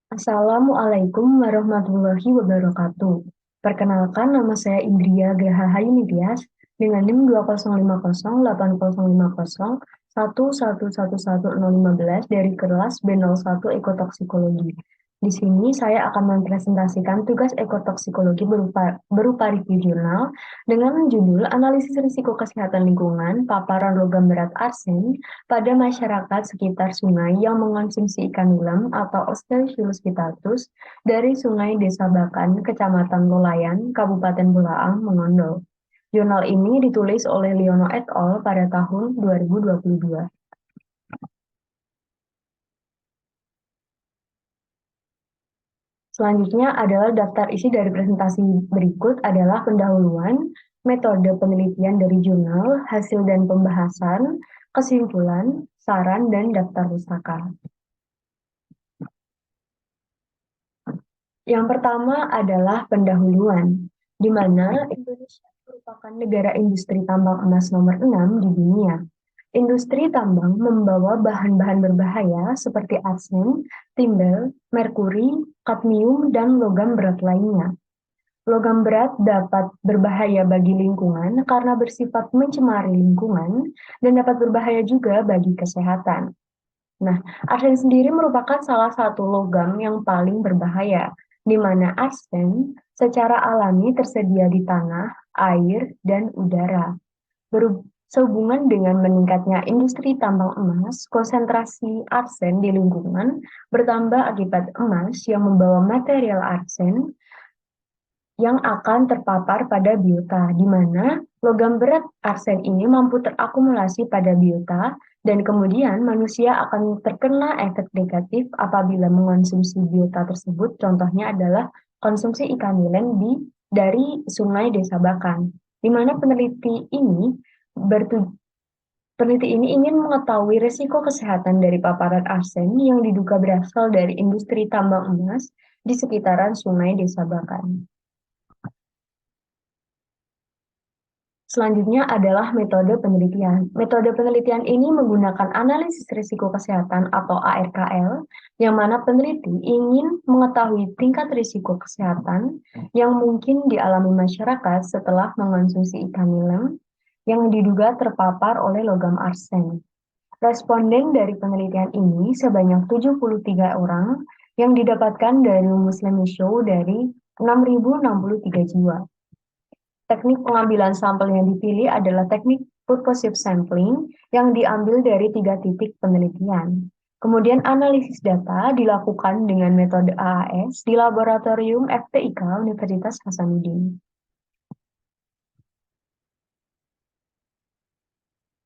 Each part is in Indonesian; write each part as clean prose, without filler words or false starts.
Assalamualaikum warahmatullahi wabarakatuh. Perkenalkan, nama saya Indria Grahayu Nitias dengan NIM 2050805011111015 dari kelas B01 Ekotoksikologi. Di sini saya akan mempresentasikan tugas ekotoksikologi berupa review jurnal dengan judul Analisis Risiko Kesehatan Lingkungan Paparan Logam Berat Arsen pada masyarakat sekitar sungai yang mengonsumsi ikan nilam atau Osteochilus pittatus dari Sungai Desa Bakan, Kecamatan Lolayan, Kabupaten Bulaang, Mengondo. Jurnal ini ditulis oleh Liono et al. Pada tahun 2022. Selanjutnya adalah daftar isi dari presentasi berikut adalah pendahuluan, metode penelitian dari jurnal, hasil dan pembahasan, kesimpulan, saran, dan daftar pustaka. Yang pertama adalah pendahuluan, di mana Indonesia merupakan negara industri tambang emas nomor 6 di dunia. Industri tambang membawa bahan-bahan berbahaya seperti arsen, timbel, merkuri, kadmium, dan logam berat lainnya. Logam berat dapat berbahaya bagi lingkungan karena bersifat mencemari lingkungan dan dapat berbahaya juga bagi kesehatan. Nah, arsen sendiri merupakan salah satu logam yang paling berbahaya, di mana arsen secara alami tersedia di tanah, air, dan udara. Sehubungan dengan meningkatnya industri tambang emas, konsentrasi arsen di lingkungan bertambah akibat emas yang membawa material arsen yang akan terpapar pada biota, di mana logam berat arsen ini mampu terakumulasi pada biota, dan kemudian manusia akan terkena efek negatif apabila mengonsumsi biota tersebut. Contohnya adalah konsumsi ikan nilen dari Sungai Desa Bakan, di mana peneliti ini ingin mengetahui risiko kesehatan dari paparan arsen yang diduga berasal dari industri tambang emas di sekitaran Sungai Desa Bakan. Selanjutnya adalah metode penelitian. Metode penelitian ini menggunakan analisis risiko kesehatan atau ARKL, yang mana peneliti ingin mengetahui tingkat risiko kesehatan yang mungkin dialami masyarakat setelah mengonsumsi ikan nilam yang diduga terpapar oleh logam arsen. Responden dari penelitian ini sebanyak 73 orang yang didapatkan dari Muslim Show dari 6.063 jiwa. Teknik pengambilan sampel yang dipilih adalah teknik purposive sampling yang diambil dari 3 titik penelitian. Kemudian analisis data dilakukan dengan metode AAS di Laboratorium FTIK Universitas Hasanuddin.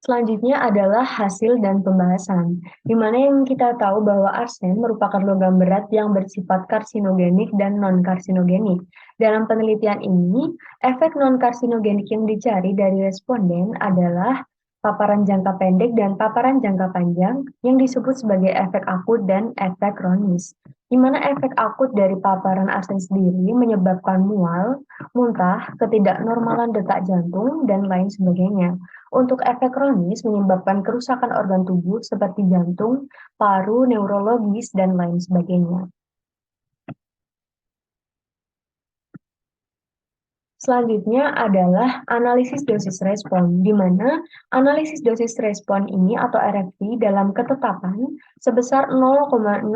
Selanjutnya adalah hasil dan pembahasan, di mana yang kita tahu bahwa arsen merupakan logam berat yang bersifat karsinogenik dan non-karsinogenik. Dalam penelitian ini, efek non-karsinogenik yang dicari dari responden adalah paparan jangka pendek dan paparan jangka panjang yang disebut sebagai efek akut dan efek kronis. Di mana efek akut dari paparan arsen sendiri menyebabkan mual, muntah, ketidaknormalan detak jantung, dan lain sebagainya. Untuk efek kronis menyebabkan kerusakan organ tubuh seperti jantung, paru, neurologis, dan lain sebagainya. Selanjutnya adalah analisis dosis respon, di mana analisis dosis respon ini atau RFP dalam ketetapan sebesar 0,0003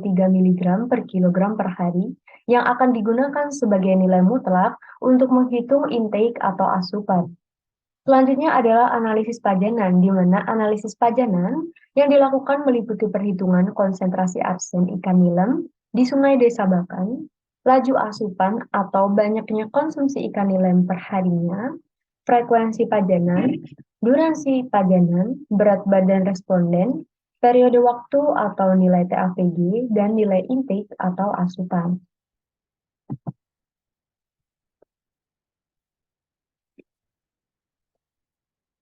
mg per kilogram per hari yang akan digunakan sebagai nilai mutlak untuk menghitung intake atau asupan. Selanjutnya adalah analisis pajanan, di mana analisis pajanan yang dilakukan meliputi perhitungan konsentrasi arsen ikan nilam di Sungai Desa Bakan, laju asupan atau banyaknya konsumsi ikan nilam per harinya, frekuensi pajanan, durasi pajanan, berat badan responden, periode waktu atau nilai TAVG, dan nilai intake atau asupan.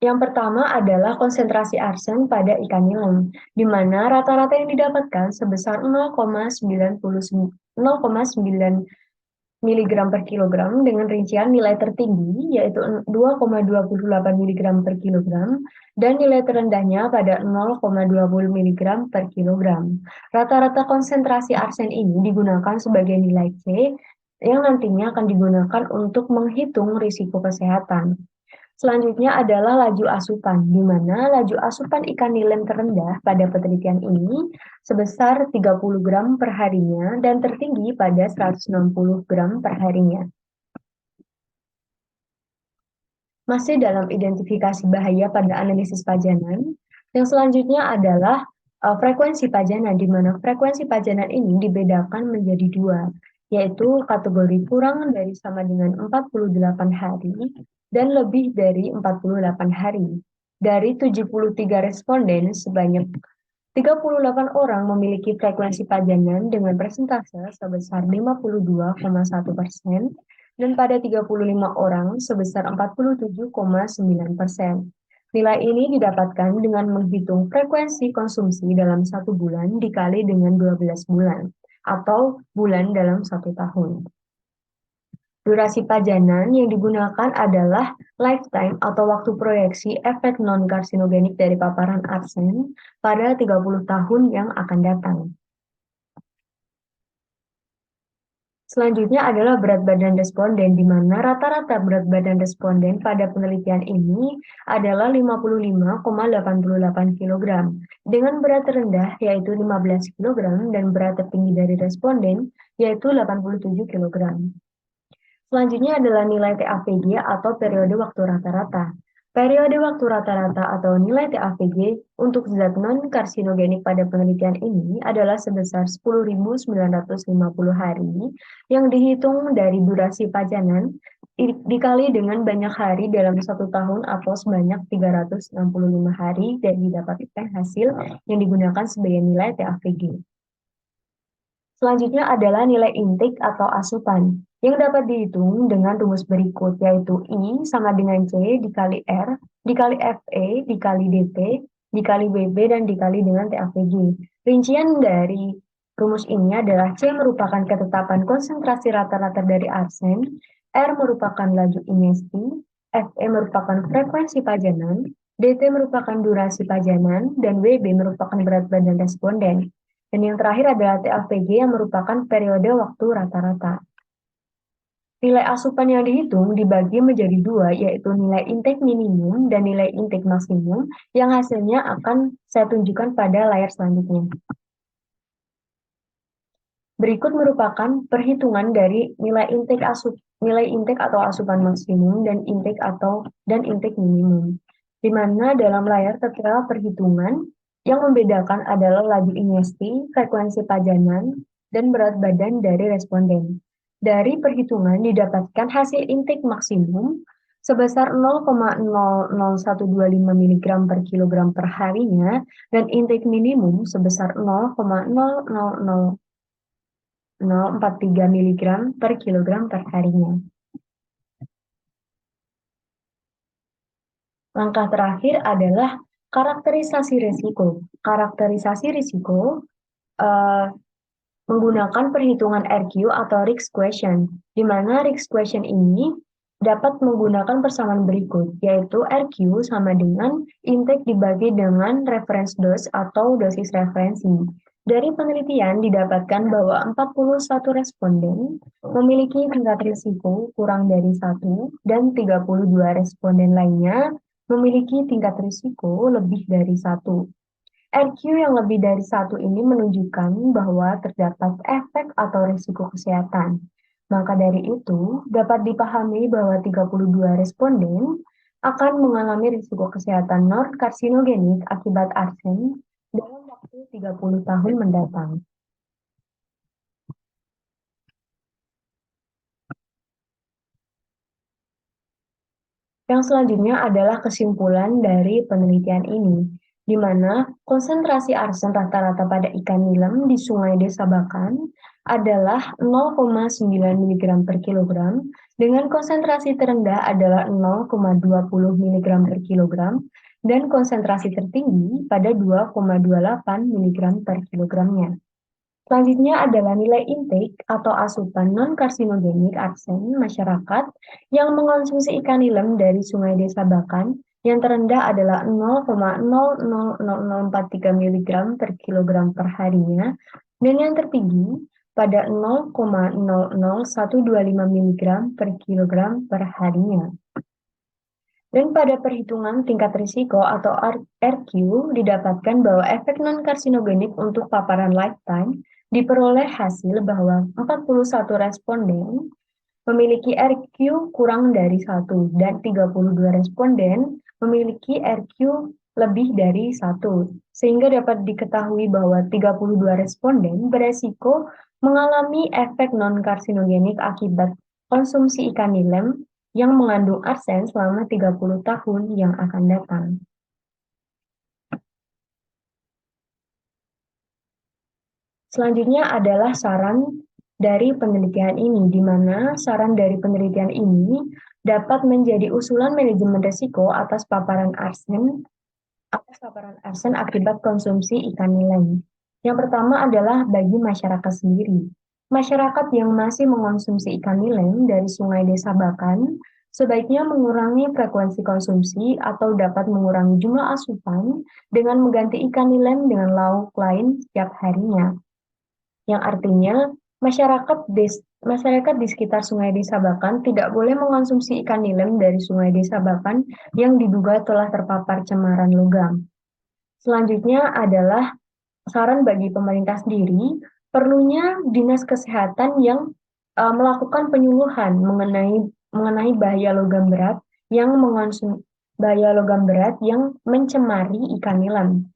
Yang pertama adalah konsentrasi arsen pada ikan nilam, di mana rata-rata yang didapatkan sebesar 0,9 miligram per kilogram dengan rincian nilai tertinggi yaitu 2,28 miligram per kilogram dan nilai terendahnya pada 0,20 miligram per kilogram. Rata-rata konsentrasi arsen ini digunakan sebagai nilai C yang nantinya akan digunakan untuk menghitung risiko kesehatan. Selanjutnya adalah laju asupan, di mana laju asupan ikan nilem terendah pada penelitian ini sebesar 30 gram per harinya dan tertinggi pada 160 gram per harinya. Masih dalam identifikasi bahaya pada analisis pajanan, yang selanjutnya adalah frekuensi pajanan, di mana frekuensi pajanan ini dibedakan menjadi dua, yaitu kategori kurang dari sama dengan 48 hari dan lebih dari 48 hari. Dari 73 responden, sebanyak 38 orang memiliki frekuensi pajanan dengan persentase sebesar 52,1% dan pada 35 orang sebesar 47,9%. Nilai ini didapatkan dengan menghitung frekuensi konsumsi dalam 1 bulan dikali dengan 12 bulan atau bulan dalam 1 tahun. Durasi pajanan yang digunakan adalah lifetime atau waktu proyeksi efek non-karsinogenik dari paparan arsen pada 30 tahun yang akan datang. Selanjutnya adalah berat badan responden, di mana rata-rata berat badan responden pada penelitian ini adalah 55,88 kg, dengan berat terendah yaitu 15 kg dan berat tertinggi dari responden yaitu 87 kg. Selanjutnya adalah nilai TAVG atau periode waktu rata-rata. Periode waktu rata-rata atau nilai TAVG untuk zat non-karsinogenik pada penelitian ini adalah sebesar 10.950 hari yang dihitung dari durasi pajanan dikali dengan banyak hari dalam 1 tahun atau sebanyak 365 hari dan didapatkan hasil yang digunakan sebagai nilai TAVG. Selanjutnya adalah nilai intake atau asupan yang dapat dihitung dengan rumus berikut, yaitu I sama dengan C dikali R, dikali FE, dikali DT, dikali WB, dan dikali dengan TAVG. Rincian dari rumus ini adalah C merupakan ketetapan konsentrasi rata-rata dari arsen, R merupakan laju inesti, FE merupakan frekuensi pajanan, DT merupakan durasi pajanan, dan WB merupakan berat badan responden. Dan yang terakhir adalah TAVG yang merupakan periode waktu rata-rata. Nilai asupan yang dihitung dibagi menjadi dua, yaitu nilai intake minimum dan nilai intake maksimum, yang hasilnya akan saya tunjukkan pada layar selanjutnya. Berikut merupakan perhitungan dari nilai intake atau asupan maksimum dan intake minimum, di mana dalam layar tertera perhitungan yang membedakan adalah laju injeksi, frekuensi pajanan, dan berat badan dari responden. Dari perhitungan didapatkan hasil intake maksimum sebesar 0,00125 mg per kilogram per harinya dan intake minimum sebesar 0,000043 mg per kilogram per harinya. Langkah terakhir adalah karakterisasi risiko. Karakterisasi risiko menggunakan perhitungan RQ atau risk question, di mana risk question ini dapat menggunakan persamaan berikut, yaitu RQ sama dengan intake dibagi dengan reference dose atau dosis referensi. Dari penelitian didapatkan bahwa 41 responden memiliki tingkat risiko kurang dari 1 dan 32 responden lainnya memiliki tingkat risiko lebih dari 1. RQ yang lebih dari 1 ini menunjukkan bahwa terdapat efek atau risiko kesehatan. Maka dari itu, dapat dipahami bahwa 32 responden akan mengalami risiko kesehatan non-karsinogenik akibat arsen dalam waktu 30 tahun mendatang. Yang selanjutnya adalah kesimpulan dari penelitian ini, di mana konsentrasi arsen rata-rata pada ikan nilem di Sungai Desa Bakan adalah 0,9 mg per kilogram, dengan konsentrasi terendah adalah 0,20 mg per kilogram, dan konsentrasi tertinggi pada 2,28 mg per kilogramnya. Selanjutnya adalah nilai intake atau asupan non-karsinogenik arsen masyarakat yang mengonsumsi ikan nilem dari Sungai Desa Bakan yang terendah adalah 0,000043 mg per kilogram per harinya dan yang tertinggi pada 0,00125 mg per kilogram per harinya. Dan pada perhitungan tingkat risiko atau RQ didapatkan bahwa efek non-karsinogenik untuk paparan lifetime diperoleh hasil bahwa 41 responden memiliki RQ kurang dari 1 dan 32 responden memiliki RQ lebih dari 1. Sehingga dapat diketahui bahwa 32 responden beresiko mengalami efek non-karsinogenik akibat konsumsi ikan nilem yang mengandung arsen selama 30 tahun yang akan datang. Selanjutnya adalah saran dari penelitian ini, di mana saran dari penelitian ini dapat menjadi usulan manajemen risiko atas paparan arsen akibat konsumsi ikan nilai. Yang pertama adalah bagi masyarakat sendiri. Masyarakat yang masih mengonsumsi ikan nilem dari Sungai Desa Bakan sebaiknya mengurangi frekuensi konsumsi atau dapat mengurangi jumlah asupan dengan mengganti ikan nilem dengan lauk lain setiap harinya. Yang artinya masyarakat di sekitar Sungai Desa Bakan tidak boleh mengonsumsi ikan nilem dari Sungai Desa Bakan yang diduga telah terpapar cemaran logam. Selanjutnya adalah saran bagi pemerintah sendiri, perlunya dinas kesehatan yang melakukan penyuluhan mengenai bahaya logam berat yang mencemari ikan nilam.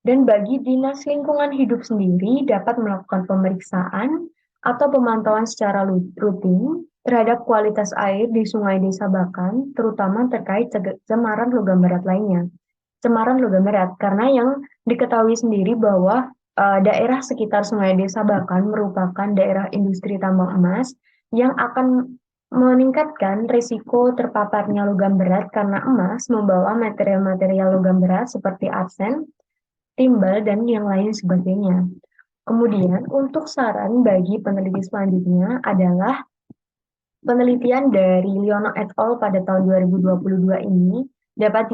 Dan bagi dinas lingkungan hidup sendiri dapat melakukan pemeriksaan atau pemantauan secara rutin terhadap kualitas air di Sungai Desa Bakan, terutama terkait cemaran logam berat lainnya. Cemaran logam berat, karena yang diketahui sendiri bahwa daerah sekitar Sungai Desa Bakan merupakan daerah industri tambang emas yang akan meningkatkan risiko terpaparnya logam berat karena emas membawa material-material logam berat seperti arsen, timbal, dan yang lain sebagainya. Kemudian untuk saran bagi peneliti selanjutnya adalah penelitian dari Liono et al. Pada tahun 2022 ini dapat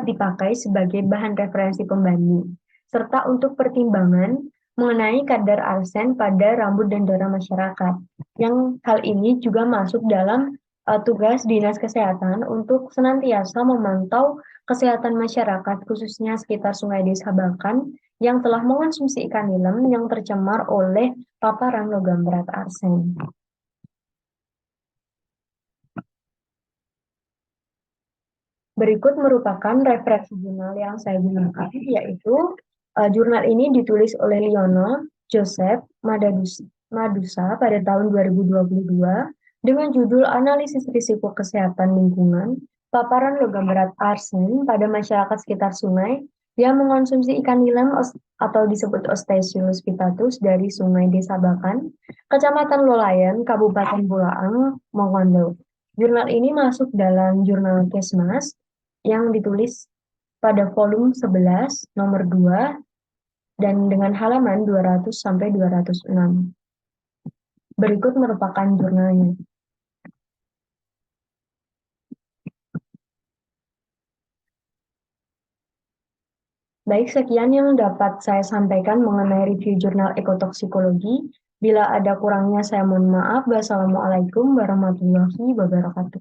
dipakai sebagai bahan referensi pembanding, serta untuk pertimbangan mengenai kadar arsen pada rambut dan darah masyarakat. Yang hal ini juga masuk dalam tugas Dinas Kesehatan untuk senantiasa memantau kesehatan masyarakat, khususnya sekitar Sungai Desa Bakan, yang telah mengonsumsi ikan nilem yang tercemar oleh paparan logam berat arsen. Berikut merupakan referensi jurnal yang saya gunakan, yaitu jurnal ini ditulis oleh Liono Joseph Madusa pada tahun 2022 dengan judul Analisis Risiko Kesehatan Lingkungan Paparan Logam Berat Arsen pada Masyarakat Sekitar Sungai yang mengonsumsi ikan nilam atau disebut Osteichilus pittatus dari Sungai Desa Bakan, Kecamatan Lolayan, Kabupaten Bulaang, Mongondo. Jurnal ini masuk dalam jurnal Kesmas yang ditulis pada volume 11 nomor 2 dan dengan halaman 200 sampai 206. Berikut merupakan jurnalnya. Baik, sekian yang dapat saya sampaikan mengenai review jurnal ekotoksikologi. Bila ada kurangnya saya mohon maaf. Wassalamualaikum warahmatullahi wabarakatuh.